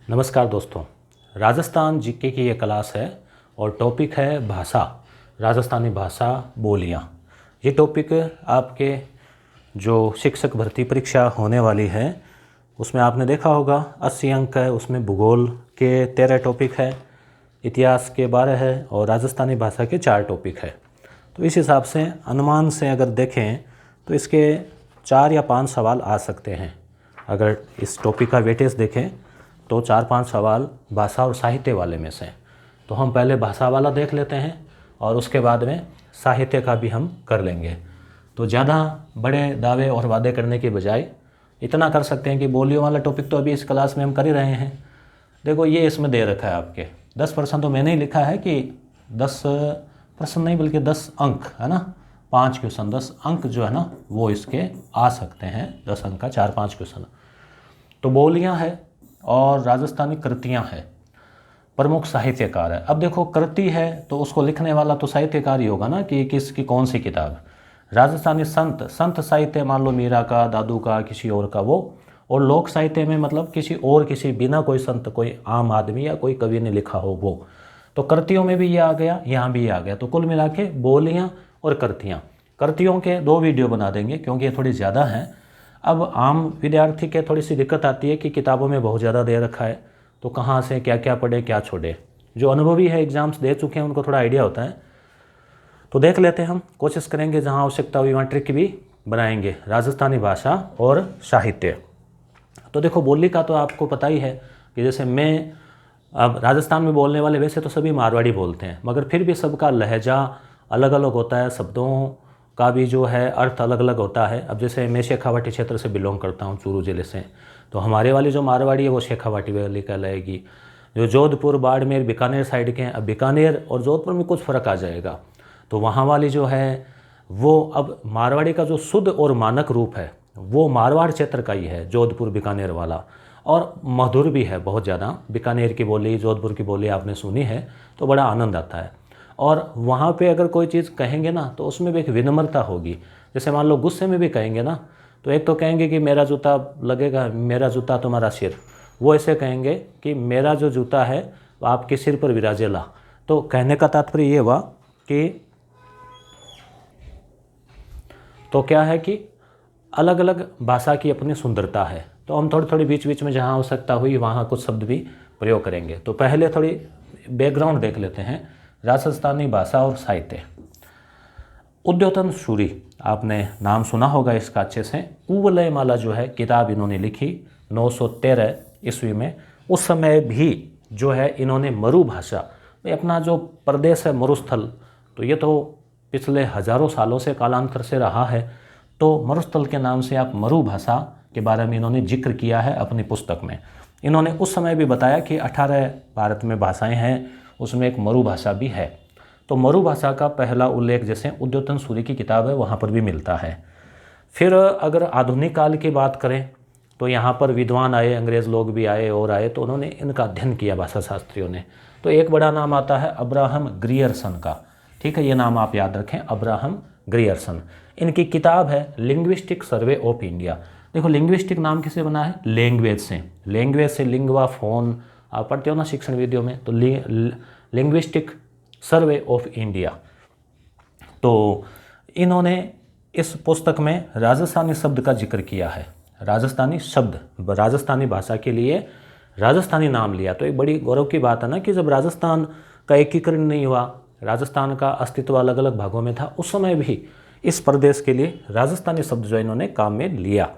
नमस्कार दोस्तों। राजस्थान जीके की ये क्लास है और टॉपिक है भाषा, राजस्थानी भाषा बोलियाँ। ये टॉपिक आपके जो शिक्षक भर्ती परीक्षा होने वाली है उसमें आपने देखा होगा 80 अंक है, उसमें भूगोल के 13 टॉपिक है, इतिहास के 12 है और राजस्थानी भाषा के 4 टॉपिक है। तो इस हिसाब से अनुमान से अगर देखें तो इसके 4 या 5 सवाल आ सकते हैं। अगर इस टॉपिक का वेटेज देखें तो 4-5 सवाल भाषा और साहित्य वाले में से। तो हम पहले भाषा वाला देख लेते हैं और उसके बाद में साहित्य का भी हम कर लेंगे। तो ज़्यादा बड़े दावे और वादे करने के बजाय इतना कर सकते हैं कि बोलियों वाला टॉपिक तो अभी इस क्लास में हम कर ही रहे हैं। देखो ये इसमें दे रखा है आपके 10% तो मैंने ही लिखा है कि 10% नहीं बल्कि 10 अंक है ना, 5 क्वेश्चन 10 अंक जो है ना वो इसके आ सकते हैं। 10 अंक का 4-5 क्वेश्चन। तो बोलियाँ है और राजस्थानी कृतियाँ है, प्रमुख साहित्यकार है। अब देखो कृति है तो उसको लिखने वाला तो साहित्यकार ही होगा ना कि किसकी कौन सी किताब। राजस्थानी संत साहित्य मान लो मीरा का, दादू का, किसी और का वो। और लोक साहित्य में मतलब किसी बिना कोई संत, कोई आम आदमी या कोई कवि ने लिखा हो वो। तो कृतियों में भी ये आ गया, यहाँ भी आ गया। तो कुल मिला के बोलियाँ और कृतियाँ। कृतियों के 2 वीडियो बना देंगे क्योंकि ये थोड़ी ज़्यादा हैं। अब आम विद्यार्थी के थोड़ी सी दिक्कत आती है कि किताबों में बहुत ज़्यादा दे रखा है तो कहाँ से क्या क्या पढ़े क्या छोड़े। जो अनुभवी है, एग्ज़ाम्स दे चुके हैं, उनको थोड़ा आइडिया होता है। तो देख लेते हैं, हम कोशिश करेंगे जहाँ आवश्यकता हुई वहाँ ट्रिक भी बनाएंगे। राजस्थानी भाषा और साहित्य। तो देखो बोली का तो आपको पता ही है कि जैसे मैं अब राजस्थान में बोलने वाले वैसे तो सभी मारवाड़ी बोलते हैं, मगर फिर भी सबका लहजा अलग अलग होता है, शब्दों का भी जो है अर्थ अलग अलग होता है। अब जैसे मैं शेखावाटी क्षेत्र से बिलोंग करता हूँ, चूरू ज़िले से, तो हमारे वाली जो मारवाड़ी है वो शेखावाटी वाली कहलाएगी। जो जोधपुर, बाड़मेर, बीकानेर साइड के हैं, अब बीकानेर और जोधपुर में कुछ फ़र्क आ जाएगा। तो वहाँ वाली जो है वो अब मारवाड़ी का जो शुद्ध और मानक रूप है वो मारवाड़ क्षेत्र का ही है, जोधपुर बीकानेर वाला। और मधुर भी है बहुत ज़्यादा। बीकानेर की बोली, जोधपुर की बोली आपने सुनी है तो बड़ा आनंद आता है। और वहाँ पे अगर कोई चीज़ कहेंगे ना तो उसमें भी एक विनम्रता होगी। जैसे मान लो गुस्से में भी कहेंगे ना तो एक तो कहेंगे कि मेरा जूता लगेगा, मेरा जूता तुम्हारा सिर। वो ऐसे कहेंगे कि मेरा जो जूता है वो आपके सिर पर विराजेला। तो कहने का तात्पर्य ये हुआ कि तो क्या है कि अलग अलग भाषा की अपनी सुंदरता है। तो हम थोड़ी थोड़ी बीच बीच में जहाँ आवश्यकता हुई वहाँ कुछ शब्द भी प्रयोग करेंगे। तो पहले थोड़ी बैकग्राउंड देख लेते हैं राजस्थानी भाषा और साहित्य। उद्योतन सूरी, आपने नाम सुना होगा इसका अच्छे से। कुवलय माला जो है किताब इन्होंने लिखी 913 ईस्वी में। उस समय भी जो है इन्होंने मरु भाषा, अपना जो प्रदेश है मरुस्थल, तो ये तो पिछले हजारों सालों से कालांतर से रहा है। तो मरुस्थल के नाम से आप मरु भाषा के बारे में इन्होंने जिक्र किया है अपनी पुस्तक में। इन्होंने उस समय भी बताया कि 18 भारत में भाषाएं हैं, उसमें एक मरु भाषा भी है। तो मरु भाषा का पहला उल्लेख जैसे उद्योतन सूरी की किताब है वहाँ पर भी मिलता है। फिर अगर आधुनिक काल की बात करें तो यहाँ पर विद्वान आए, अंग्रेज़ लोग भी आए और आए, तो उन्होंने इनका अध्ययन किया भाषा शास्त्रियों ने। तो एक बड़ा नाम आता है अब्राहम ग्रियर्सन का। ठीक है, ये नाम आप याद रखें, अब्राहम ग्रियर्सन। इनकी किताब है लिंग्विस्टिक सर्वे ऑफ इंडिया। देखो लिंग्विस्टिक नाम किसे बना है? लैंग्वेज से। लैंग्वेज से लिंगवा फोन आप पढ़ते हो ना शिक्षण विधियों में, तो लिंग्विस्टिक सर्वे ऑफ इंडिया। तो इन्होंने इस पुस्तक में राजस्थानी शब्द का जिक्र किया है। राजस्थानी शब्द, राजस्थानी भाषा के लिए राजस्थानी नाम लिया। तो एक बड़ी गौरव की बात है ना कि जब राजस्थान का एकीकरण नहीं हुआ, राजस्थान का अस्तित्व अलग अलग भागों में था, उस समय भी इस प्रदेश के लिए राजस्थानी शब्द जो इन्होंने काम में लिया।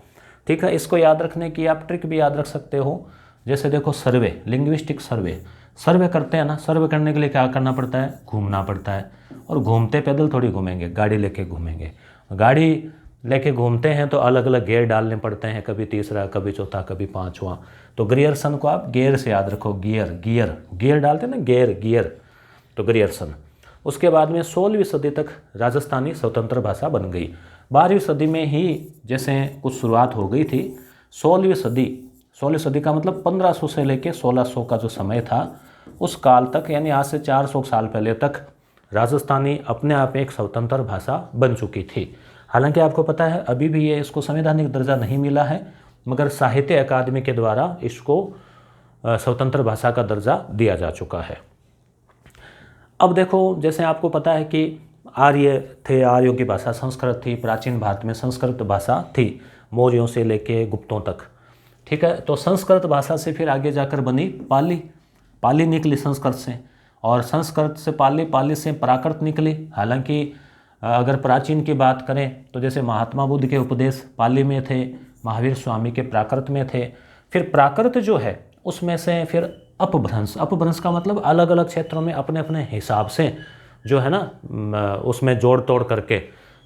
ठीक है, इसको याद रखने की आप ट्रिक भी याद रख सकते हो। जैसे देखो सर्वे, लिंग्विस्टिक सर्वे, सर्वे करते हैं ना, सर्वे करने के लिए क्या करना पड़ता है? घूमना पड़ता है। और घूमते पैदल थोड़ी घूमेंगे, गाड़ी लेके घूमेंगे। गाड़ी लेके घूमते हैं तो अलग अलग गियर डालने पड़ते हैं, कभी तीसरा, कभी चौथा, कभी पांचवा। तो ग्रियर्सन को आप गियर से याद रखो, गियर गियर गियर डालते हैं ना, गियर गियर, तो ग्रियर्सन। उसके बाद में 16वीं सदी तक राजस्थानी स्वतंत्र भाषा बन गई। 12वीं सदी में ही जैसे कुछ शुरुआत हो गई थी। 16वीं सदी का मतलब 1500 से लेकर 1600 का जो समय था उस काल तक, यानी आज से 400 साल पहले तक राजस्थानी अपने आप एक स्वतंत्र भाषा बन चुकी थी। हालांकि आपको पता है अभी भी ये इसको संवैधानिक दर्जा नहीं मिला है, मगर साहित्य अकादमी के द्वारा इसको स्वतंत्र भाषा का दर्जा दिया जा चुका है। अब देखो, जैसे आपको पता है कि आर्य थे, आर्यों की भाषा संस्कृत थी, प्राचीन भारत में संस्कृत भाषा थी मौर्यों से लेके गुप्तों तक, ठीक है। तो संस्कृत भाषा से फिर आगे जाकर बनी पाली, पाली निकली संस्कृत से, और संस्कृत से पाली, पाली से प्राकृत निकली। हालांकि अगर प्राचीन की बात करें तो जैसे महात्मा बुद्ध के उपदेश पाली में थे, महावीर स्वामी के प्राकृत में थे। फिर प्राकृत जो है उसमें से फिर अपभ्रंश, अपभ्रंश का मतलब अलग अलग क्षेत्रों में अपने अपने हिसाब से जो है ना उसमें जोड़ तोड़ करके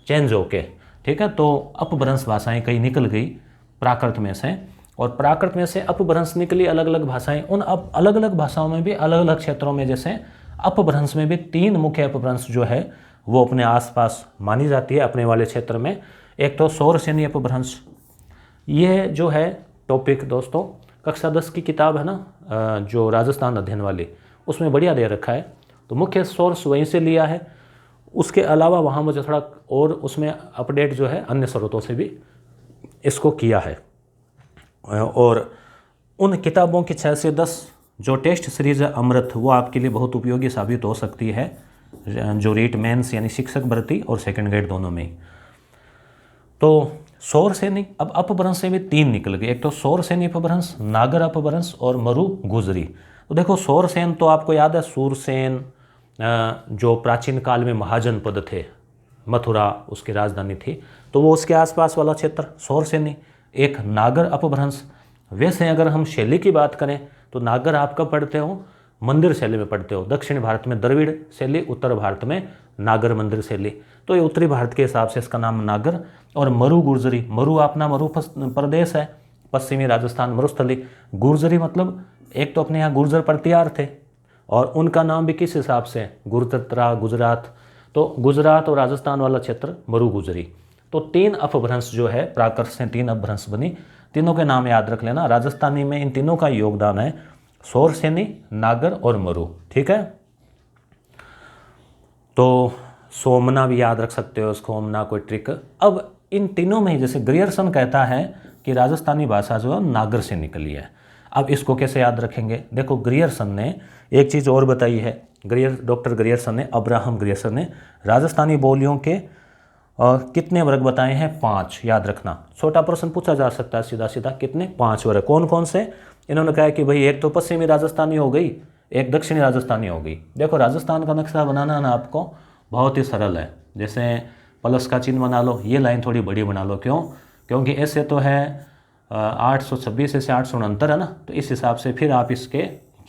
चेंज होके, ठीक है। तो अपभ्रंश भाषाएं कई निकल गई प्राकृत में से, और प्राकृत में से अपभ्रंश निकली अलग अलग भाषाएं। उन अलग अलग भाषाओं में भी अलग अलग क्षेत्रों में जैसे अपभ्रंश में भी 3 मुख्य अपभ्रंश जो है वो अपने आसपास मानी जाती है अपने वाले क्षेत्र में। एक तो सौरसेनी अपभ्रंश, ये जो है टॉपिक दोस्तों कक्षा 10 की किताब है ना जो राजस्थान अध्ययन वाली, उसमें बढ़िया दे रखा है। तो मुख्य सोर्स वहीं से लिया है, उसके अलावा वहाँ मुझे थोड़ा और उसमें अपडेट जो है अन्य स्रोतों से भी इसको किया है। और उन किताबों की 6 से 10 जो टेस्ट सीरीज़ है अमृत, वो आपके लिए बहुत उपयोगी साबित हो सकती है, जो रीट मेंस यानी शिक्षक भर्ती और सेकंड ग्रेड दोनों में। तो सौरसेनी, अब अपभ्रंश से भी 3 निकल गए, एक तो सौरसेनी अपभ्रंश, नागर अपभ्रंश और मरु गुजरी। तो देखो सौरसेन तो आपको याद है सूरसेन जो प्राचीन काल में महाजनपद थे, मथुरा उसकी राजधानी थी, तो वो उसके आसपास वाला क्षेत्र सौरसेनी। एक नागर अपभ्रंश, वैसे अगर हम शैली की बात करें तो नागर आप कब पढ़ते हो, मंदिर शैली में पढ़ते हो। दक्षिण भारत में द्रविड़ शैली, उत्तर भारत में नागर मंदिर शैली, तो ये उत्तरी भारत के हिसाब से इसका नाम नागर। और मरु गुर्जरी, मरु अपना मरु प्रदेश है, पश्चिमी राजस्थान मरुस्थली। गुर्जरी मतलब एक तो अपने यहाँ गुर्जर प्रतिहार थे और उनका नाम भी किस हिसाब से, गुर्जत्रा गुजरात, तो गुजरात और राजस्थान वाला क्षेत्र मरु गुजरी। तो 3 अपभ्रंश जो है प्राकृत से 3 अपभ्रंश बनी, तीनों के नाम याद रख लेना। राजस्थानी में इन तीनों का योगदान है, सौरसेनी, नागर और मरु, ठीक है। तो सोमना भी याद रख सकते हो, सोमना कोई ट्रिक। अब इन तीनों में ही जैसे ग्रियर्सन कहता है कि राजस्थानी भाषा जो है नागर से निकली है। अब इसको कैसे याद रखेंगे, देखो ग्रियर्सन ने एक चीज़ और बताई है, डॉक्टर ग्रियर्सन ने, अब्राहम ग्रियर्सन ने राजस्थानी बोलियों के कितने वर्ग बताए हैं, 5, याद रखना। छोटा प्रश्न पूछा जा सकता है सीधा सीधा, कितने, 5 वर्ग। कौन कौन से, इन्होंने कहा कि भाई एक तो पश्चिमी राजस्थानी हो गई, एक दक्षिणी राजस्थानी हो गई। देखो राजस्थान का नक्शा बनाना ना आपको बहुत ही सरल है, जैसे प्लस का चिन्ह बना लो, ये लाइन थोड़ी बड़ी बना लो, क्यों, क्योंकि ऐसे तो है 826 से 869 है ना, तो इस हिसाब से फिर आप इसके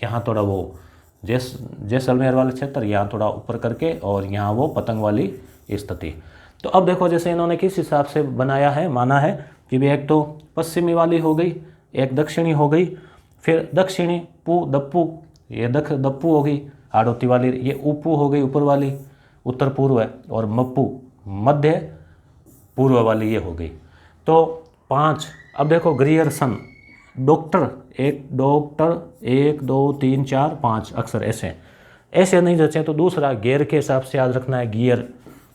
यहाँ थोड़ा वो जैसलमेर वाले क्षेत्र यहाँ थोड़ा ऊपर करके और यहाँ वो पतंग वाली स्थिति। तो अब देखो जैसे इन्होंने किस हिसाब से बनाया है, माना है कि भी एक तो पश्चिमी वाली हो गई, एक दक्षिणी हो गई, फिर दक्षिणी पू दप्पू, ये दप्पू हो गई आड़ोती वाली, ये उपू हो गई ऊपर वाली, उत्तर पूर्व है, और मप्पू मध्य पूर्व वाली ये हो गई। तो 5। अब देखो ग्रियर्सन, डॉक्टर 1 2 3 4 5 अक्सर ऐसे नहीं रचे तो दूसरा गियर के हिसाब से याद रखना है, गियर।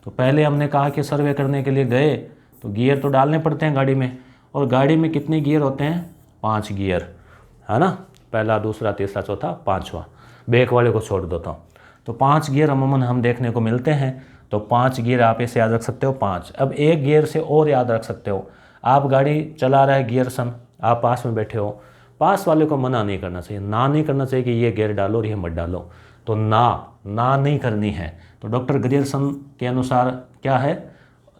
तो पहले हमने कहा कि सर्वे करने के लिए गए तो गियर तो डालने पड़ते हैं गाड़ी में, और गाड़ी में कितने गियर होते हैं, 5 गियर, है ना, पहला दूसरा तीसरा चौथा 5वां, बैक वाले को छोड़ देता हूँ। तो 5 गियर अमूमन हम देखने को मिलते हैं, तो 5 गियर आप ऐसे याद रख सकते हो 5। अब एक गियर से और याद रख सकते हो, आप गाड़ी चला रहे गियर्सन, आप पास में बैठे हो, पास वाले को मना नहीं करना चाहिए, ना नहीं करना चाहिए कि ये गियर डालो और ये मत डालो, तो ना नहीं करनी है। तो डॉक्टर ग्रियर्सन के अनुसार क्या है,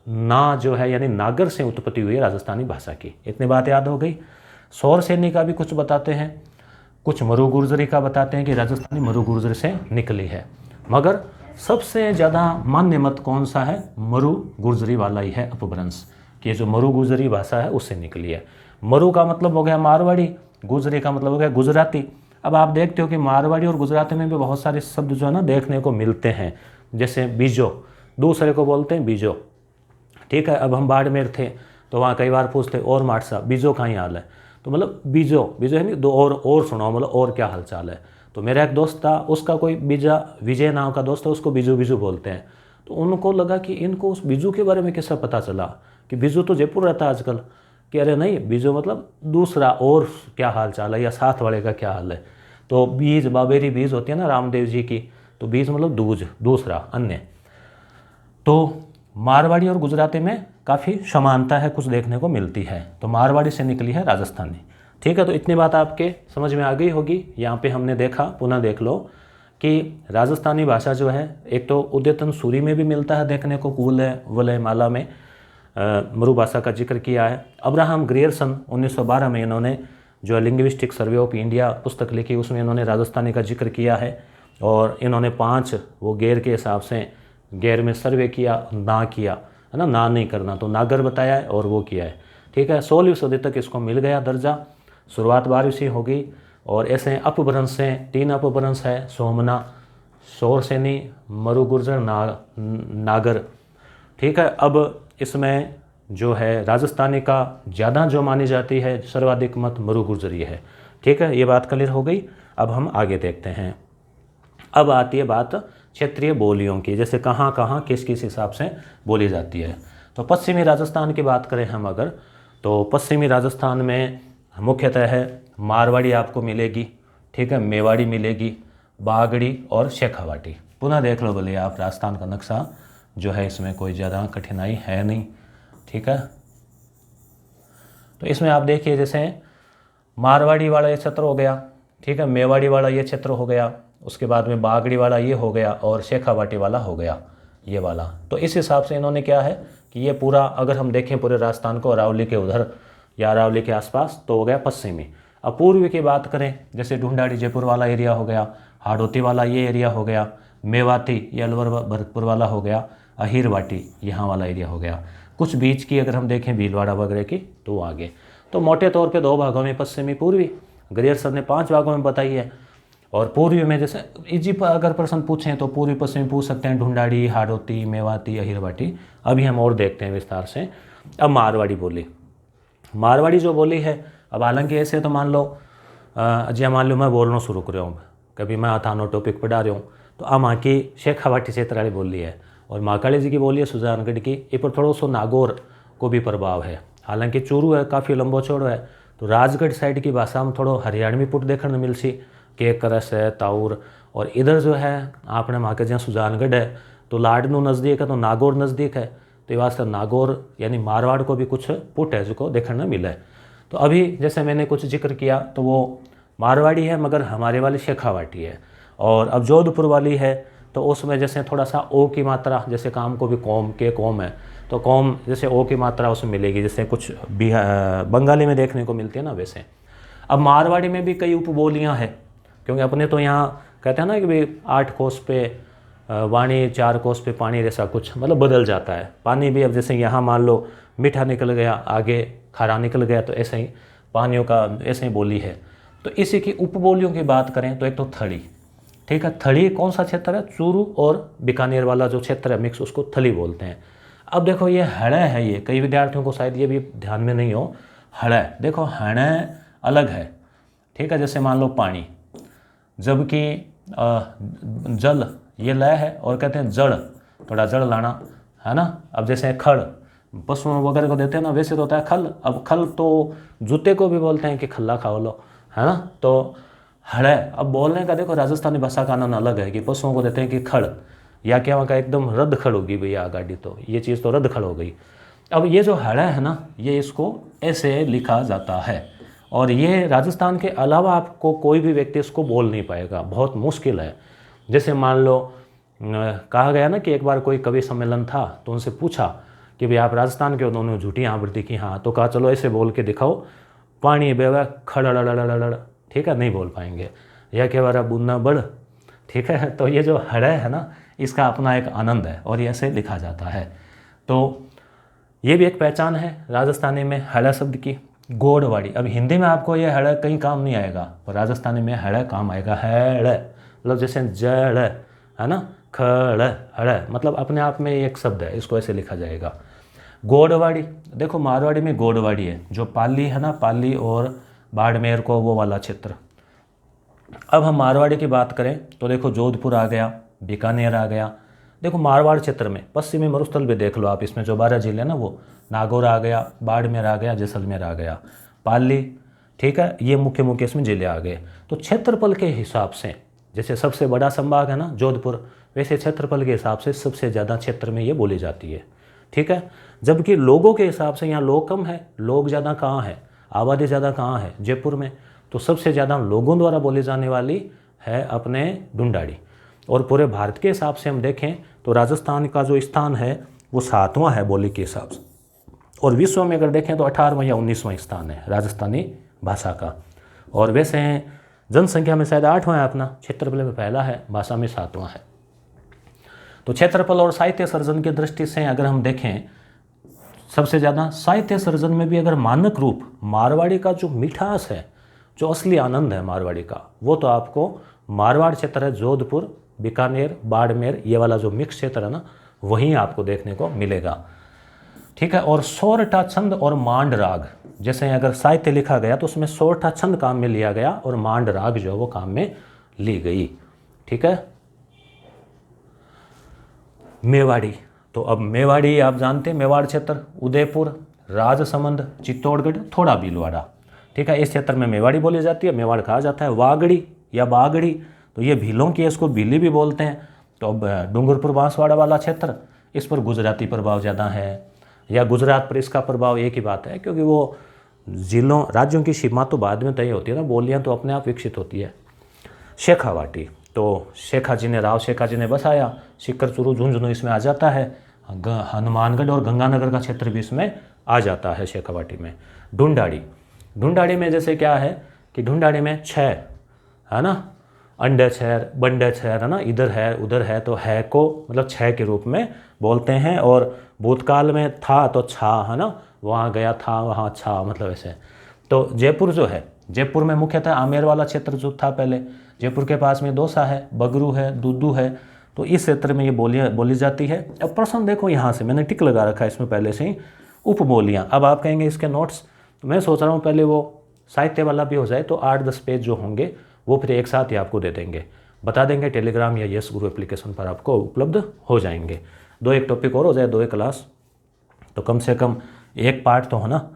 ना जो है यानी नागर से उत्पत्ति हुई है राजस्थानी भाषा की। इतनी बात याद हो गई। सौरसेनी का भी कुछ बताते हैं, कुछ मरु गुर्जरी का बताते हैं कि राजस्थानी मरु गुर्जरी से निकली है, मगर सबसे ज़्यादा मान्य मत कौन सा है, मरु गुर्जरी वाला ही है अपभ्रंश, कि जो मरु गुर्जरी भाषा है उससे निकली है। मरु का मतलब हो गया मारवाड़ी, गुर्जरी का मतलब हो गया गुजराती। अब आप देखते हो कि मारवाड़ी और गुजराती में भी बहुत सारे शब्द जो है ना देखने को मिलते हैं, जैसे बीजो, दूसरे को बोलते हैं बीजो, ठीक है। अब हम बाड़मेर थे तो वहाँ कई बार पूछते और माट साहब बीजो कहीं हाल है, तो मतलब बीजो है नहीं, दो और सुनाओ, मतलब और क्या हालचाल है। तो मेरा एक दोस्त था, उसका कोई विजय नाम का दोस्त है, उसको बीजू बोलते हैं। तो उनको लगा कि इनको उस बीजू के बारे में कैसा पता चला, कि बीजू तो जयपुर रहता है आजकल, कि अरे नहीं बीजो मतलब दूसरा और क्या हाल चाल है या साथ वाले का क्या हाल है। तो बीज बाबेरी बीज होती है ना रामदेव जी की, तो बीज मतलब दूसरा अन्य। तो मारवाड़ी और गुजराती में काफ़ी समानता है, कुछ देखने को मिलती है। तो मारवाड़ी से निकली है राजस्थानी। ठीक है, तो इतनी बात आपके समझ में आ गई होगी। यहाँ पे हमने देखा, पुनः देख लो कि राजस्थानी भाषा जो है एक तो उद्यतन सूरी में भी मिलता है देखने को, कूल वलय माला में मरु भाषा का जिक्र किया है। अब्राहम ग्रियर्सन 1912 में इन्होंने जो लिंग्विस्टिक सर्वे ऑफ इंडिया पुस्तक लिखी, उसमें इन्होंने राजस्थानी का जिक्र किया है। और इन्होंने 5 वो गैर के हिसाब से गैर में सर्वे किया, ना किया है ना नहीं करना, तो नागर बताया है और वो किया है। ठीक है, 16वीं सदी तक इसको मिल गया दर्जा, शुरुआत 12वीं से होगी। और ऐसे अपभ्रंश से 3 अपभ्रंश है, सोमना, शोरसेनी, मरु गुर्जर, नागर। ठीक है, अब इसमें जो है राजस्थानी का ज़्यादा जो मानी जाती है सर्वाधिक मत मरु गुर्जरी है। ठीक है, ये बात क्लियर हो गई। अब हम आगे देखते हैं। अब आती है बात क्षेत्रीय बोलियों की, जैसे कहाँ कहाँ किस किस हिसाब से बोली जाती है। तो पश्चिमी राजस्थान की बात करें हम अगर, तो पश्चिमी राजस्थान में मुख्यतः है मारवाड़ी आपको मिलेगी। ठीक है, मेवाड़ी मिलेगी, बागड़ी और शेखावाटी। पुनः देख लो बोलिए आप राजस्थान का नक्शा जो है, इसमें कोई ज़्यादा कठिनाई है नहीं। ठीक है, तो इसमें आप देखिए जैसे मारवाड़ी वाला ये क्षेत्र हो गया, ठीक है, मेवाड़ी वाला ये क्षेत्र हो गया, उसके बाद में बागड़ी वाला ये हो गया और शेखावाटी वाला हो गया ये वाला। तो इस हिसाब से इन्होंने क्या है कि ये पूरा अगर हम देखें पूरे राजस्थान को अरावली के उधर या अरावली के आसपास, तो हो गया पश्चिमी। अब पूर्वी की बात करें, जैसे ढूंढाड़ी जयपुर वाला एरिया हो गया, हाड़ौती वाला ये एरिया हो गया, मेवाती ये अलवर भरतपुर वाला हो गया, अहिरवाटी यहाँ वाला एरिया हो गया। कुछ बीच की अगर हम देखें भीलवाड़ा वगैरह की, तो आगे। तो मोटे तौर पे 2 भागों में पश्चिमी पूर्वी, ग्रियर्सन ने 5 भागों में बताई है। और पूर्वी में जैसे इजी अगर प्रश्न पूछें तो पूर्वी पश्चिमी पूछ सकते हैं, ढूंढाड़ी, हाड़ौती, मेवाती, अहिरवाटी। अभी हम और देखते हैं विस्तार से। अब मारवाड़ी बोली, मारवाड़ी जो बोली है, अब हालांकि ऐसे तो मान लो जी मान लो मैं बोलना शुरू कर रहा हूँ, कभी मैं थानो टॉपिक पढ़ा रहा हूँ, तो आ माँ की शेखावाटी क्षेत्र वाली बोली है और महाकाली जी की बोली है सुजानगढ़ की। ये पर थोड़ा सा नागौर को भी प्रभाव है, हालांकि चूरू है काफ़ी लंबो चौड़ो है। तो राजगढ़ साइड की भाषा में थोड़ा हरियाणवी पुट देखने मिल सी, के करस है, ताउर। और इधर जो है आपने वहाँ के जहाँ सुजानगढ़ है तो लाडनू नज़दीक है, तो नागौर नज़दीक है, तो ये वास्ते नागौर यानी मारवाड़ को भी कुछ पुट है जो देखने मिला है। तो अभी जैसे मैंने कुछ जिक्र किया तो वो मारवाड़ी है, मगर हमारे वाली शेखावाटी है। और अब जोधपुर वाली है तो उसमें जैसे थोड़ा सा ओ की मात्रा, जैसे काम को भी कौम के कौम है, तो कौम जैसे ओ की मात्रा उसमें मिलेगी, जैसे कुछ बंगाली में देखने को मिलती है ना वैसे। अब मारवाड़ी में भी कई उपबोलियाँ हैं, क्योंकि अपने तो यहाँ कहते हैं ना कि भाई 8 कोस पे वाणी, 4 कोस पे पानी, जैसा कुछ मतलब बदल जाता है पानी भी। अब जैसे यहाँ मान लो मीठा निकल गया, आगे खारा निकल गया, तो ऐसे ही पानियों का ऐसे ही बोली है। तो इसी की उपबोलियों की बात करें तो एक तो थड़ी, ठीक है, थड़ी कौन सा क्षेत्र है, चूरू और बीकानेर वाला जो क्षेत्र है मिक्स, उसको थली बोलते हैं। अब देखो ये हड़े है, ये कई विद्यार्थियों को शायद ये भी ध्यान में नहीं हो, हड़े देखो हड़े अलग है, ठीक है, जैसे मान लो पानी, जबकि जल ये लय है और कहते हैं जड़, थोड़ा जड़ लाना है ना। अब जैसे खड़ पशुओं वगैरह को देते हैं ना, वैसे तो होता है खल। अब खल तो जूते को भी बोलते हैं कि खल्ला खाओ लो, है ना। तो हड़ है, अब बोलने का देखो राजस्थानी भाषा का आनंद अलग है कि पशुओं को देते हैं कि खड़, या क्या वहाँ का एकदम रद्द खड़ होगी भैया गाड़ी, तो ये चीज़ तो रद्द खड़ हो गई। अब ये जो हड़ है ना, ये इसको ऐसे लिखा जाता है, और ये राजस्थान के अलावा आपको कोई भी व्यक्ति इसको बोल नहीं पाएगा, बहुत मुश्किल है। जैसे मान लो कहा गया ना कि एक बार कोई कवि सम्मेलन था तो उनसे पूछा कि भाई आप राजस्थान के हो, दोनों झूठी आवृत्ति की हाँ, तो कहा चलो ऐसे बोल के दिखाओ, पानी बेवा खड़, ठीक है, नहीं बोल पाएंगे। या के बारा बूंदा बढ़, ठीक है। तो ये जो हड़ है ना, इसका अपना एक आनंद है और ये ऐसे लिखा जाता है। तो ये भी एक पहचान है राजस्थानी में हड़ा शब्द की। गोड़वाड़ी, अब हिंदी में आपको ये हड़ कहीं काम नहीं आएगा, पर राजस्थानी में हड़ काम आएगा। हड़ मतलब जैसे जड़ है ना, खड़ हड़ मतलब अपने आप में एक शब्द है, इसको ऐसे लिखा जाएगा। गोड़वाड़ी देखो मारवाड़ी में गोड़वाड़ी है, जो पाली है ना, पाली और बाड़मेर को वो वाला क्षेत्र। अब हम मारवाड़ी की बात करें तो देखो जोधपुर आ गया, बीकानेर आ गया। देखो मारवाड़ क्षेत्र में पश्चिमी मरुस्थल भी देख लो आप, इसमें जो 12 जिले हैं ना वो, नागौर आ गया, बाड़मेर आ गया, जैसलमेर आ गया, पाली, ठीक है, ये मुख्य मुख्य इसमें जिले आ गए। तो क्षेत्रफल के हिसाब से जैसे सबसे बड़ा संभाग है ना जोधपुर, वैसे क्षेत्रफल के हिसाब से सबसे ज़्यादा क्षेत्र में ये बोली जाती है, ठीक है। जबकि लोगों के हिसाब से यहाँ लोग कम है, लोग ज़्यादा कहाँ है, आबादी ज़्यादा कहाँ है, जयपुर में। तो सबसे ज़्यादा लोगों द्वारा बोली जाने वाली है अपने ढूंढाड़ी। और पूरे भारत के हिसाब से हम देखें तो राजस्थान का जो स्थान है वो 7वां है बोली के हिसाब से, और विश्व में अगर देखें तो 18वां या 19वां स्थान है राजस्थानी भाषा का। और वैसे जनसंख्या में शायद 8वां है अपना, क्षेत्रफल में पहला है, भाषा में 7वां है। तो क्षेत्रफल और साहित्य सर्जन की दृष्टि से अगर हम देखें सबसे ज़्यादा साहित्य सर्जन में भी अगर मानक रूप मारवाड़ी का जो मिठास है, जो असली आनंद है मारवाड़ी का, वो तो आपको मारवाड़ क्षेत्र है, जोधपुर, बीकानेर, बाड़मेर, ये वाला जो मिक्स क्षेत्र है ना, वहीं आपको देखने को मिलेगा, ठीक है। और सोरठा छंद और मांड राग, जैसे अगर साहित्य लिखा गया तो उसमें सोरठा छंद काम में लिया गया और मांड राग जो है वो काम में ली गई, ठीक है। मेवाड़ी, तो अब मेवाड़ी आप जानते हैं, मेवाड़ क्षेत्र उदयपुर, राजसमंद, चित्तौड़गढ़, थोड़ा भीलवाड़ा, ठीक है, इस क्षेत्र में मेवाड़ी बोली जाती है, मेवाड़ कहा जाता है। वागड़ी या बागड़ी, तो ये भीलों की, इसको भीली भी बोलते हैं। तो अब डूंगरपुर बांसवाड़ा वाला क्षेत्र, इस पर गुजराती प्रभाव ज़्यादा है, या गुजरात पर इसका प्रभाव, एक ही बात है, क्योंकि वो जिलों राज्यों की सीमा तो बाद में तय होती है ना, बोलियाँ तो अपने आप विकसित होती है। शेखावाटी, तो शेखा जी ने, राव शेखा जी ने बसाया, सीकर, चूरू, झुंझुनू इसमें आ जाता है, हनुमानगढ़ और गंगानगर का क्षेत्र भी इसमें आ जाता है शेखावाटी में। ढूंढाड़ी, ढूंढाड़ी में जैसे क्या है कि ढूंढाड़ी में 6 है ना, अंडे छहर, बंडे छहर है ना, इधर है उधर है, तो है को मतलब 6 के रूप में बोलते हैं। और भूतकाल में था तो छा है ना, वहाँ गया था वहाँ छा, मतलब ऐसे। तो जयपुर जो है, जयपुर में मुख्यतः आमेर वाला क्षेत्र जो था पहले, जयपुर के पास में दौसा है, बगरू है, दूदू है, तो इस क्षेत्र में ये बोलियाँ बोली जाती है। अब प्रश्न देखो यहाँ से, मैंने टिक लगा रखा है इसमें पहले से ही, उपबोलियाँ। अब आप कहेंगे इसके नोट्स, तो मैं सोच रहा हूँ पहले वो साहित्य वाला भी हो जाए, तो 8-10 पेज जो होंगे वो फिर एक साथ ही आपको दे देंगे, बता देंगे, टेलीग्राम या यस गुरु एप्लीकेशन पर आपको उपलब्ध हो जाएंगे। 2-1 टॉपिक और हो जाए, 2-1 क्लास, तो कम से कम एक पार्ट तो हो ना।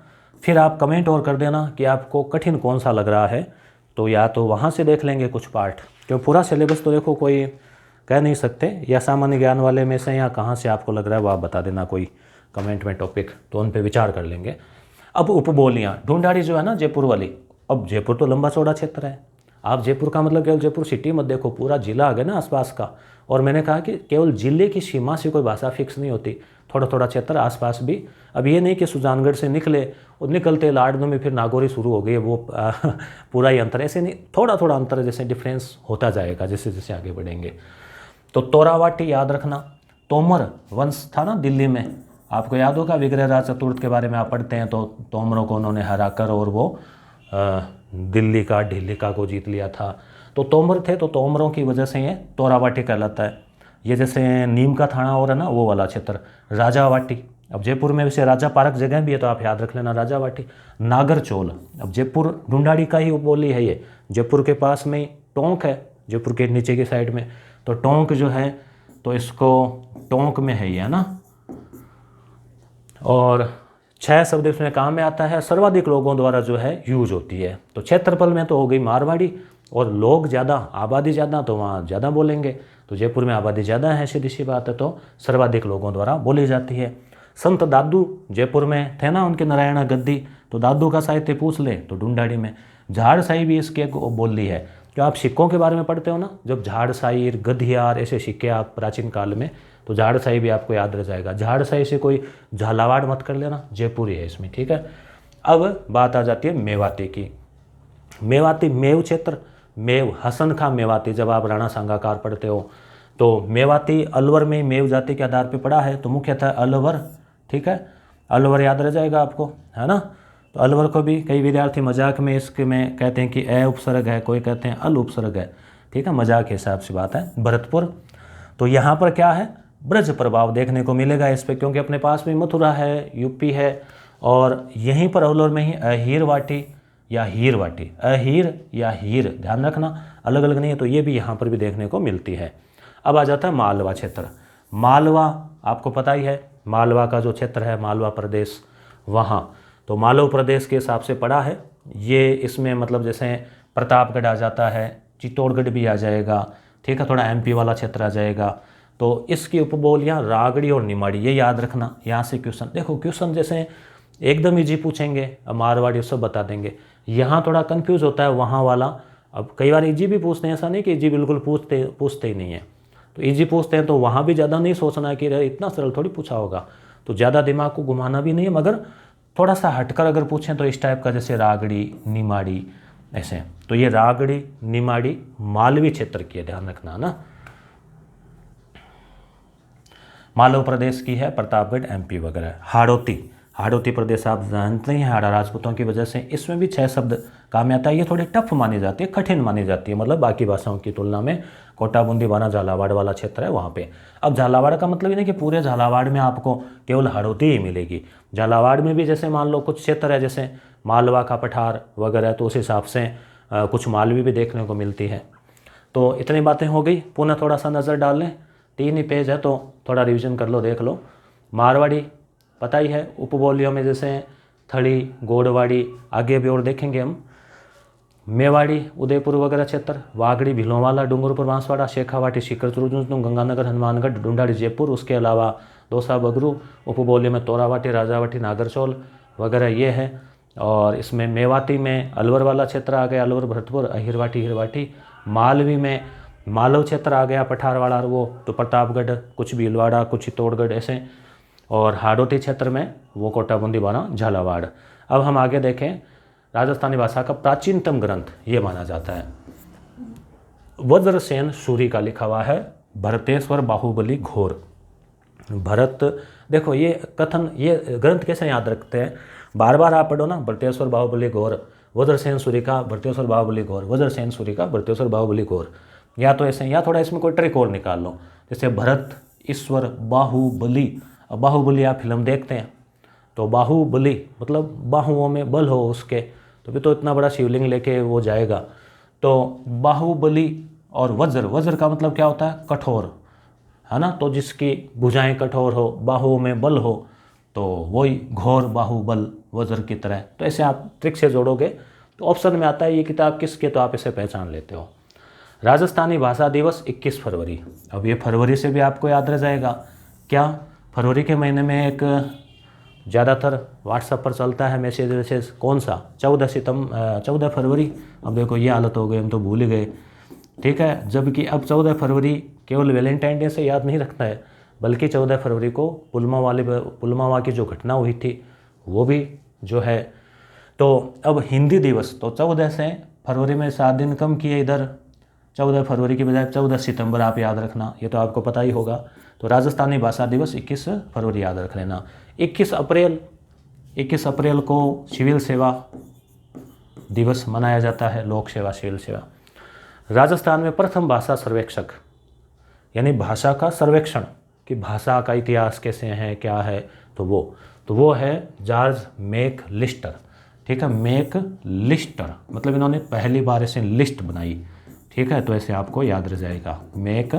फिर आप कमेंट और कर देना कि आपको कठिन कौन सा लग रहा है, तो या तो वहाँ से देख लेंगे कुछ पार्ट, क्योंकि पूरा सिलेबस तो देखो कोई कह नहीं सकते, या सामान्य ज्ञान वाले में से या कहाँ से आपको लग रहा है वो आप बता देना कोई कमेंट में टॉपिक, तो उन पर विचार कर लेंगे। अब उपबोलियाँ, ढूंढाड़ी जो है ना जयपुर वाली, अब जयपुर तो लंबा चौड़ा क्षेत्र है, आप जयपुर का मतलब केवल जयपुर सिटी मत देखो, पूरा जिला आ गया ना आसपास का। और मैंने कहा कि केवल जिले की सीमा से कोई भाषा फिक्स नहीं होती, थोड़ा थोड़ा क्षेत्र आसपास भी। अब ये नहीं कि सुजानगढ़ से निकले और निकलते लाडनू में फिर नागौरी शुरू हो गई, वो पूरा ही अंतर, ऐसे नहीं, थोड़ा थोड़ा अंतर जैसे डिफरेंस होता जाएगा जैसे जैसे आगे बढ़ेंगे। तो तोरावाटी याद रखना, तोमर वंश था ना दिल्ली में, आपको याद होगा विग्रहराज चतुर्थ के बारे में आप पढ़ते हैं, तो तोमरों को उन्होंने हराकर और वो दिल्ली का ढिल्लिका को जीत लिया था। तो तोमर थे, तो तोमरों की वजह से ये तोरावाटी कहलाता है। ये जैसे नीम का थाना और है ना वो वाला क्षेत्र, राजावाटी। अब जयपुर में वैसे राजा पार्क जगह भी है, तो आप याद रख लेना राजावाटी। नागरचोल, अब जयपुर ढूंढाड़ी का ही बोली है ये, जयपुर के पास में टोंक है, जयपुर के नीचे की साइड में, तो टोंक जो है तो इसको टोंक में है ये, है ना। और 6 शब्द इसमें काम में आता है, सर्वाधिक लोगों द्वारा जो है यूज होती है। तो क्षेत्रफल में तो हो गई मारवाड़ी, और लोग ज़्यादा, आबादी ज़्यादा, तो वहाँ ज़्यादा बोलेंगे। तो जयपुर में आबादी ज़्यादा है, सीधी सी बात है, तो सर्वाधिक लोगों द्वारा बोली जाती है। संत दादू जयपुर में थे ना, उनके नारायण गद्दी, तो दादू का साहित्य पूछ ले तो ढूंढाड़ी में। झाड़साई भी इसके बोली है, जो आप सिक्कों के बारे में पढ़ते हो ना, जब झाड़साई, गधियार ऐसे सिक्के आप प्राचीन काल में, तो झाड़साई भी आपको याद रह जाएगा। झाड़साई से कोई झालावाड़ मत कर लेना, जयपुरी है इसमें, ठीक है। अब बात आ जाती है मेवाती की। मेवाती मेव क्षेत्र, मेव हसन खां मेवाती, जब आप राणा सांगाकार पढ़ते हो तो मेवाती अलवर में मेव जाति के आधार पर पड़ा है, तो मुख्यतः अलवर, ठीक है, अलवर याद रह जाएगा आपको, है ना। तो अलवर को भी कई विद्यार्थी मजाक में इसके में कहते हैं कि ए उपसर्ग है, कोई कहते हैं अल उपसर्ग है, ठीक है, मजाक के हिसाब से बात है। भरतपुर, तो यहाँ पर क्या है, ब्रज प्रभाव देखने को मिलेगा इस पर, क्योंकि अपने पास में मथुरा है, यूपी है, और यहीं पर अलवर में ही अहीर वाटी या हीर वाटी, अहीर या हीर, ध्यान रखना अलग अलग नहीं है, तो ये भी यहाँ पर भी देखने को मिलती है। अब आ जाता है मालवा क्षेत्र। मालवा आपको पता ही है, मालवा का जो क्षेत्र है, मालवा प्रदेश, वहाँ तो मालव प्रदेश के हिसाब से पड़ा है ये। इसमें मतलब जैसे प्रतापगढ़ आ जाता है, चित्तौड़गढ़ भी आ जाएगा, ठीक है, थोड़ा एमपी वाला क्षेत्र आ जाएगा। तो इसकी उपबोलियाँ रागड़ी और निमाड़ी, ये याद रखना। यहाँ से क्वेश्चन देखो, क्वेश्चन जैसे एकदम ईजी पूछेंगे, मारवाड़ी सब बता देंगे। यहाँ थोड़ा कंफ्यूज होता है वहाँ वाला। अब कई बार इजी भी पूछते हैं, ऐसा नहीं कि इजी बिल्कुल पूछते ही नहीं है। तो इजी पूछते हैं तो वहाँ भी ज़्यादा नहीं सोचना कि इतना सरल थोड़ी पूछा होगा, तो ज़्यादा दिमाग को घुमाना भी नहीं है। मगर थोड़ा सा हटकर अगर पूछें तो इस टाइप का, जैसे रागड़ी, निमाड़ी, ऐसे। तो ये रागड़ी, निमाड़ी मालवी क्षेत्र की है, ध्यान रखना ना। मालव प्रदेश की है, प्रतापगढ़ एमपी वगैरह। हाड़ौती प्रदेश आप जानते ही हैं, हाड़ा राजपूतों की वजह से इसमें भी 6 शब्द काम में आता है। ये थोड़ी टफ मानी जाती है, कठिन मानी जाती है, मतलब बाकी भाषाओं की तुलना में। कोटा बूंदी बाना झालावाड़ वाला क्षेत्र है वहाँ पे। अब झालावाड़ का मतलब ये नहीं कि पूरे झालावाड़ में आपको केवल हाड़ौती ही मिलेगी। झालावाड़ में भी जैसे मान लो कुछ क्षेत्र है, जैसे मालवा का पठार वगैरह, तो उस हिसाब से कुछ मालवी भी देखने को मिलती है। तो इतनी बातें हो गई, पुनः थोड़ा सा नज़र डाल लें। 3 ही पेज है तो थोड़ा रिवीजन कर लो, देख लो। मारवाड़ी पता ही है, उपबोलियों में जैसे थड़ी, गोड़वाड़ी, आगे भी और देखेंगे हम। मेवाड़ी, उदयपुर वगैरह क्षेत्र। वागड़ी, भिलोवाला, डूंगरपुर, बांसवाड़ा, शेखावाटी, सीकर, चुरुचुंचुन, गंगानगर, हनुमानगढ़, ढूंढाड़ी, जयपुर। उसके अलावा दौसा, बगरू। उपबोलियों में तोरावाटी, राजावाटी, नागरचौल वगैरह ये है। और इसमें मेवाती में अलवर वाला क्षेत्र आ गया, अलवर, भरतपुर, अहिरवाटी, हिरवाटी। मालवी में मालव क्षेत्र आ गया, पठारवाड़ा, वो तो प्रतापगढ़, कुछ भीलवाड़ा, कुछ चित्तौड़गढ़, ऐसे। और हाड़ौती क्षेत्र में वो कोटा बूंदी बाना झालावाड़। अब हम आगे देखें, राजस्थानी भाषा का प्राचीनतम ग्रंथ ये माना जाता है वज्रसेन सूरी का लिखा हुआ है, भरतेश्वर बाहुबली घोर। भरत, देखो ये कथन, ये ग्रंथ कैसे याद रखते हैं, बार बार आप पढ़ो ना, भरतेश्वर बाहुबली घोर, वज्रसेन सूरी का भरतेश्वर बाहुबली घोर, वज्रसेन सूरी का भरतेश्वर बाहुबली घोर। या तो ऐसे, या थोड़ा इसमें कोई ट्रिक और निकाल लो, जैसे भरत ईश्वर बाहुबली। अब बाहुबली आप फिल्म देखते हैं तो बाहुबली मतलब बाहुओं में बल हो उसके, तो भी तो इतना बड़ा शिवलिंग लेके वो जाएगा। तो बाहुबली और वज्र का मतलब क्या होता है, कठोर, है ना। तो जिसकी भुजाएं कठोर हो, बाहुओं में बल हो, तो वही घोर बाहुबल, वज्र की तरह। तो ऐसे आप ट्रिक से जोड़ोगे तो ऑप्शन में आता है ये किताब किसके, तो आप इसे पहचान लेते हो। राजस्थानी भाषा दिवस 21 फरवरी। अब ये फरवरी से भी आपको याद रह जाएगा क्या, फरवरी के महीने में एक ज़्यादातर व्हाट्सएप पर चलता है मैसेज, कौन सा, 14 फरवरी। अब देखो ये हालत हो गई, हम तो भूल ही गए, ठीक है। जबकि अब 14 फरवरी केवल वैलेंटाइन डे से याद नहीं रखना है, बल्कि 14 फरवरी को पुलवामा की जो घटना हुई थी वो भी जो है। तो अब हिंदी दिवस तो 14 से फरवरी में 7 दिन कम किए, इधर 14 फरवरी की बजाय 14 सितंबर आप याद रखना, ये तो आपको पता ही होगा। तो राजस्थानी भाषा दिवस 21 फरवरी याद रख लेना। 21 अप्रैल को सिविल सेवा दिवस मनाया जाता है, लोक सेवा, सिविल सेवा। राजस्थान में प्रथम भाषा सर्वेक्षक, यानी भाषा का सर्वेक्षण कि भाषा का इतिहास कैसे है, क्या है, तो वो है जॉर्ज मैक लिस्टर, ठीक है। मैक लिस्टर मतलब इन्होंने पहली बार ऐसे लिस्ट बनाई, ठीक है। तो ऐसे आपको याद रह जाएगा, मैक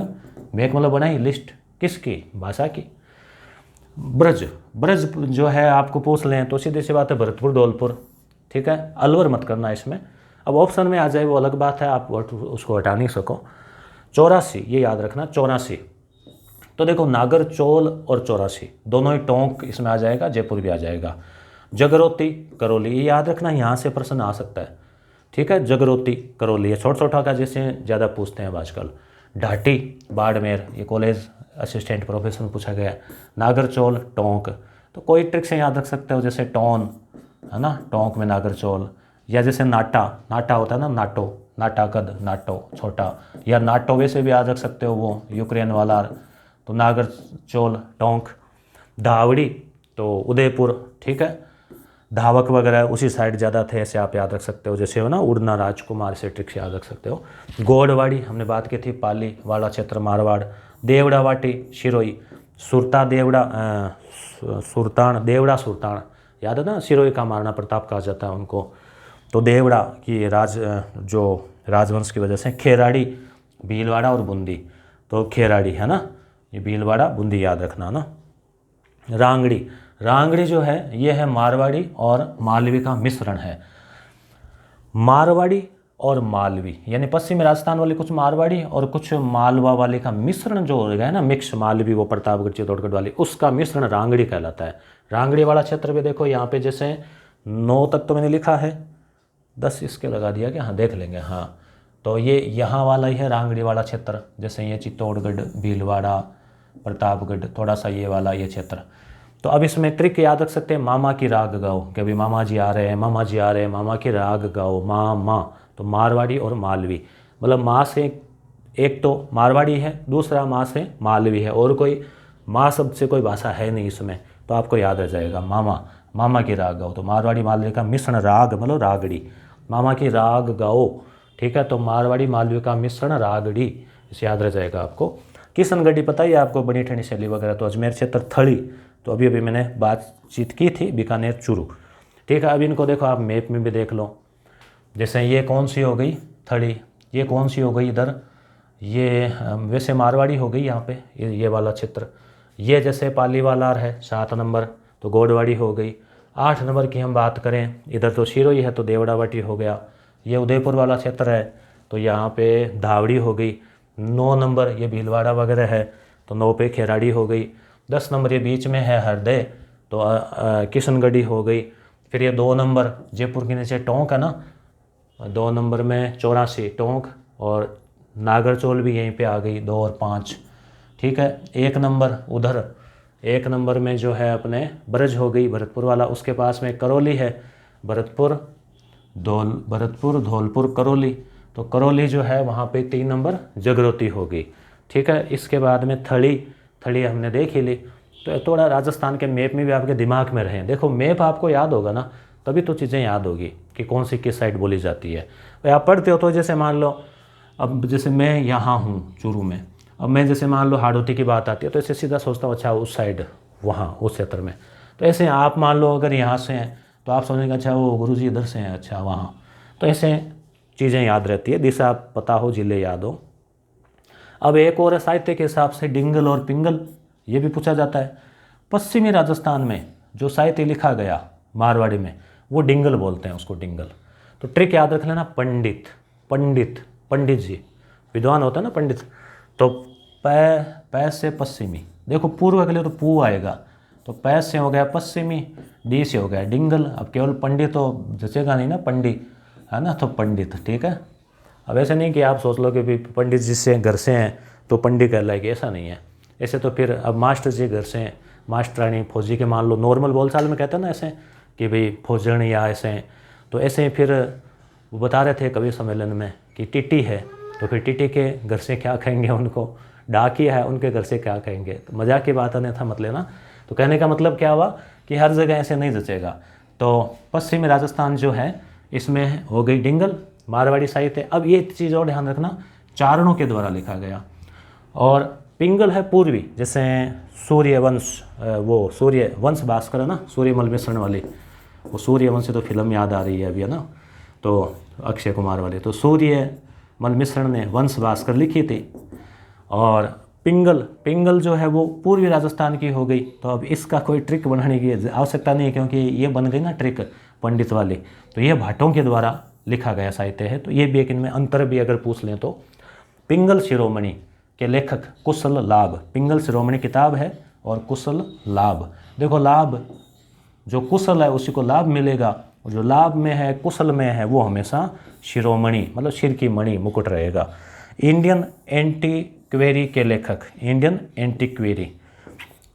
मतलब बनाई लिस्ट, किसकी, भाषा की। ब्रज जो है आपको पूछ लें तो सीधी सी बात है भरतपुर, धौलपुर, ठीक है। अलवर मत करना इसमें, अब ऑप्शन में आ जाए वो अलग बात है, आप उसको हटा नहीं सको। 84 ये याद रखना, 84। तो देखो नागरचौल और 84 दोनों ही टोंक इसमें आ जाएगा, जयपुर भी आ जाएगा। जगरोती, करौली, ये याद रखना, यहाँ से प्रश्न आ सकता है, ठीक है। जगरोती, करौली, छोटा का जैसे ज़्यादा पूछते हैं आजकल। ढाटी, बाड़मेर, ये कॉलेज असिस्टेंट प्रोफेसर में पूछा गया। नागरचौल, टोंक, तो कोई ट्रिक से याद रख सकते हो, जैसे टोन, है ना, टोंक में नागरचौल। या जैसे नाटा होता है ना, नाटा कद, नाटो छोटा, या नाटो वैसे भी याद रख सकते हो, वो यूक्रेन वाला। तो नागरचौल, टोंक। धावड़ी तो उदयपुर, ठीक है। धावक वगैरह उसी साइड ज़्यादा थे, ऐसे आप याद रख सकते हो, जैसे हो ना उड़ना राजकुमार, से ट्रिक से याद रख सकते हो। गोड़वाड़ी हमने बात की थी, पाली वाला क्षेत्र, मारवाड़। देवड़ावाटी, शिरोई। सुरता देवड़ा, सुरतान, याद है ना, शिरोई का मारना प्रताप कहा जाता है उनको। तो देवड़ा की जो राजवंश की वजह से। खेराड़ी, भीलवाड़ा और बूंदी, तो खेराड़ी है ना, ये भीलवाड़ा, बूंदी याद रखना ना। रांगड़ी, रांगड़ी जो है ये है मारवाड़ी और मालवी का मिश्रण है। मारवाड़ी और मालवी यानी पश्चिमी राजस्थान वाले कुछ मारवाड़ी और कुछ मालवा वाले का मिश्रण जो हो गया है ना, मिक्स मालवी वो प्रतापगढ़ चित्तौड़गढ़ वाली, उसका मिश्रण रांगड़ी कहलाता है। रांगड़ी वाला क्षेत्र भी देखो यहाँ पे जैसे 9 तक तो मैंने लिखा है, 10 इसके लगा दिया क्या, हाँ देख लेंगे, हाँ तो ये यहाँ वाला ही है रांगड़ी वाला क्षेत्र, जैसे ये चित्तौड़गढ़, भीलवाड़ा, प्रतापगढ़, थोड़ा सा ये वाला ये क्षेत्र। तो अब इसमें ट्रिक याद रख सकते हैं, मामा की राग गाओ, कि अभी मामा जी आ रहे हैं, मामा जी आ रहे हैं, मामा की राग गाओ, माँ। तो मारवाड़ी और मालवी, मतलब माँ से एक तो मारवाड़ी है, दूसरा माँ से मालवी है, और कोई माँ शब्द से कोई भाषा है नहीं इसमें, तो आपको याद रह जाएगा मामा, मामा की राग गाओ। तो मारवाड़ी मालवी का मिश्रण राग मतलब रागड़ी, मामा की राग गाओ, ठीक है। तो मारवाड़ी मालवी का मिश्रण रागड़ी, इसे याद रह जाएगा आपको। किशनगढ़ी पता ही है आपको, बनी ठनी शैली वगैरह। तो अजमेर क्षेत्र थड़ी, तो अभी मैंने बातचीत की थी, बीकानेर चूरू, ठीक है। अब इनको देखो आप मैप में भी देख लो, जैसे ये कौन सी हो गई थड़ी, ये कौन सी हो गई इधर, ये वैसे मारवाड़ी हो गई यहाँ पे, ये वाला क्षेत्र। ये जैसे पालीवालार है 7 नंबर, तो गोडवाड़ी हो गई। 8 नंबर की हम बात करें, इधर तो शिरोई है तो देवड़ावाटी हो गया। ये उदयपुर वाला क्षेत्र है, तो यहाँ पे धावड़ी हो गई। 9 नंबर ये भीलवाड़ा वगैरह है, तो 9 पे खेराड़ी हो गई। 10 नंबर ये बीच में है हरदय, तो किशनगढ़ी हो गई। फिर ये 2 नंबर जयपुर के नीचे टोंक है ना, 2 नंबर में 84 टोंक, और नागरचौल भी यहीं पे आ गई 2 और 5, ठीक है। 1 नंबर उधर, 1 नंबर में जो है अपने ब्रज हो गई भरतपुर वाला, उसके पास में करौली है, भरतपुर धौलपुर करौली, तो करौली जो है वहाँ पे 3 नंबर जगरोती हो गई, ठीक है। इसके बाद में थड़ी हमने देख ही ली। तो थोड़ा राजस्थान के मैप में भी आपके दिमाग में रहे, देखो मैप आपको याद होगा ना, तभी तो चीज़ें याद होगी कि कौन सी किस साइड बोली जाती है। तो आप पढ़ते हो तो जैसे मान लो, अब जैसे मैं यहाँ हूँ चूरू में, अब मैं जैसे मान लो हाड़ौती की बात आती है तो ऐसे सीधा सोचता हूँ अच्छा उस साइड वहाँ उस क्षेत्र में। तो ऐसे आप मान लो अगर यहाँ से हैं तो आप समझेंगे अच्छा वो गुरुजी इधर से हैं, अच्छा वहाँ। तो ऐसे चीज़ें याद रहती है, दिशा पता हो, जिले याद हो। अब एक और साहित्य के हिसाब से डिंगल और पिंगल, ये भी पूछा जाता है। पश्चिमी राजस्थान में जो साहित्य लिखा गया मारवाड़ी में, वो डिंगल बोलते हैं उसको, डिंगल। तो ट्रिक याद रख लेना, पंडित जी, विद्वान होता है ना पंडित। तो पै से पश्चिमी, देखो पूर्व के लिए तो पू आएगा, तो पै से हो गया पश्चिमी, डी से हो गया डिंगल। अब केवल पंडित तो जचेगा नहीं ना, पंडित है ना, तो पंडित, ठीक है। अब ऐसे नहीं कि आप सोच लो कि भाई पंडित जी से घर से हैं तो पंडित कहलाएगी, ऐसा नहीं है। ऐसे तो फिर अब मास्टर जी घर से हैं, मास्टरानी फौजी के मान लो, नॉर्मल बोलचाल में कहते हैं ना ऐसे कि भाई फौजन या ऐसे हैं। तो ऐसे फिर वो बता रहे थे कवि सम्मेलन में कि टीटी है, तो फिर टीटी के घर से क्या कहेंगे उनको, डाकिया है उनके घर से क्या कहेंगे। तो मजाक की बात नहीं था मत लेना। तो कहने का मतलब क्या हुआ कि हर जगह ऐसे नहीं जचेगा। तो पश्चिमी राजस्थान जो है इसमें हो गई डिंगल, मारवाड़ी साहित्य। अब ये चीज़ और ध्यान रखना, चारणों के द्वारा लिखा गया। और पिंगल है पूर्वी, जैसे सूर्यवंश, वो सूर्यवंश भास्कर है ना, सूर्यमल मिश्रण वाली, वो सूर्यवंश से तो फिल्म याद आ रही है अभी है ना, तो अक्षय कुमार वाले। तो सूर्यमल मिश्रण ने वंश भास्कर लिखी थी। और पिंगल जो है वो पूर्वी राजस्थान की हो गई। तो अब इसका कोई ट्रिक बनाने की आवश्यकता नहीं है, क्योंकि ये बन गई ना ट्रिक पंडित वाली। तो ये भाटों के द्वारा लिखा गया साहित्य है। तो ये भी एक इनमें अंतर भी अगर पूछ लें तो, पिंगल शिरोमणि के लेखक कुशल लाभ, पिंगल शिरोमणि किताब है, और कुशल लाभ, देखो लाभ जो कुशल है उसी को लाभ मिलेगा, और जो लाभ में है कुशल में है वो हमेशा शिरोमणि मतलब सिर की मणि मुकुट रहेगा। इंडियन एंटीक्वेरी के लेखक, इंडियन एंटीक्वेरी,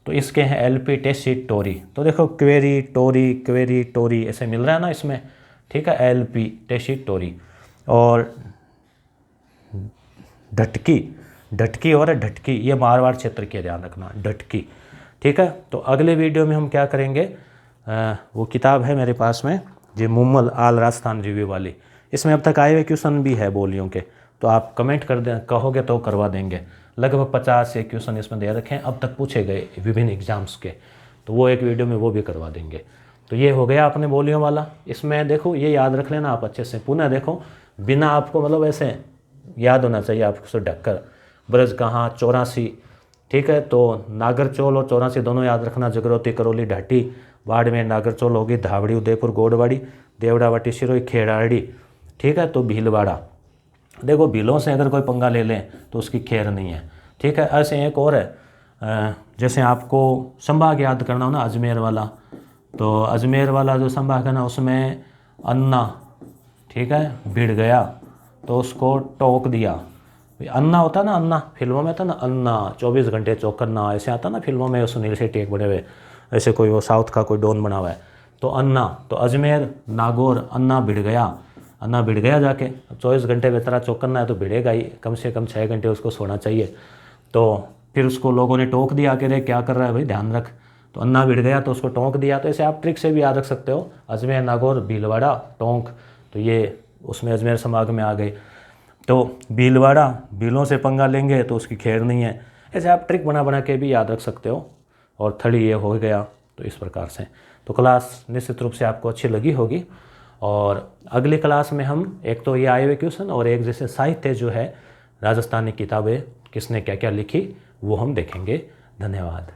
तो इसके हैं एलपी टेसिटोरी। तो देखो क्वेरी टोरी ऐसे मिल रहा है ना इसमें, ठीक है, एलपी टेसिटोरी। और ढटकी और ढटकी, ये मारवाड़ क्षेत्र के ध्यान रखना, ढटकी, ठीक है। तो अगले वीडियो में हम क्या करेंगे, वो किताब है मेरे पास में जी, मुम्मल आल राजस्थान रिव्यू वाली। इसमें अब तक आए हुए क्वेश्चन भी है बोलियों के, तो आप कमेंट कर दें, कहोगे तो करवा देंगे। लगभग 50 से क्वेश्चन इसमें दे रखे हैं, अब तक पूछे गए विभिन्न एग्जाम्स के, तो वो एक वीडियो में वो भी करवा देंगे। तो ये हो गया अपने बोलियों वाला। इसमें देखो ये याद रख लेना आप अच्छे से, पुनः देखो, बिना आपको मतलब ऐसे याद होना चाहिए आपको ढककर, ब्रज कहाँ 84, ठीक है। तो नागरचौल और 84 दोनों याद रखना, जगरोती, करौली, ढाटी। वार्ड में नागरचौल होगी, धावड़ी, उदयपुर, गोडवाड़ी, देवड़ावाटी, सिरोही, खेड़ाड़ी। ठीक है। तो भीलवाड़ा, देखो भीलों से अगर कोई पंगा ले लें तो उसकी खैर नहीं है। ठीक है। ऐसे एक और है, जैसे आपको संभाग याद करना हो ना, अजमेर वाला, तो अजमेर वाला जो संभाग है ना, उसमें अन्ना, ठीक है, भिड़ गया तो उसको टोक दिया। अन्ना होता ना, अन्ना फिल्मों में था ना, अन्ना 24 घंटे चौकन्ना, ऐसे आता ना फिल्मों में, सुनील शेट्टी एक बड़े हुए, ऐसे कोई वो साउथ का कोई डॉन बना हुआ है। तो अन्ना, तो अजमेर, नागौर, अन्ना भिड़ गया, अन्ना भिड़ गया जाके। अब 24 घंटे बेचारा चौकन्ना है तो भिड़ेगा ही, कम से कम 6 घंटे उसको सोना चाहिए। तो फिर उसको लोगों ने टोक दिया कि रे क्या कर रहा है भाई, ध्यान रख। तो अन्ना भिड़ गया तो उसको टोंक दिया। तो ऐसे आप ट्रिक से भी याद रख सकते हो, अजमेर, नागौर, भीलवाड़ा, टोंक, तो ये उसमें अजमेर संभाग में आ गए। तो भीलवाड़ा, भीलों से पंगा लेंगे तो उसकी खैर नहीं है। ऐसे आप ट्रिक बना बना के भी याद रख सकते हो। और थड़ी ये हो गया। तो इस प्रकार से तो क्लास निश्चित रूप से आपको अच्छी लगी होगी। और अगली क्लास में हम एक तो ये आए हुए क्वेश्चन और एक जैसे साहित्य जो है, राजस्थानी किताबें किसने क्या क्या लिखी, वो हम देखेंगे। धन्यवाद।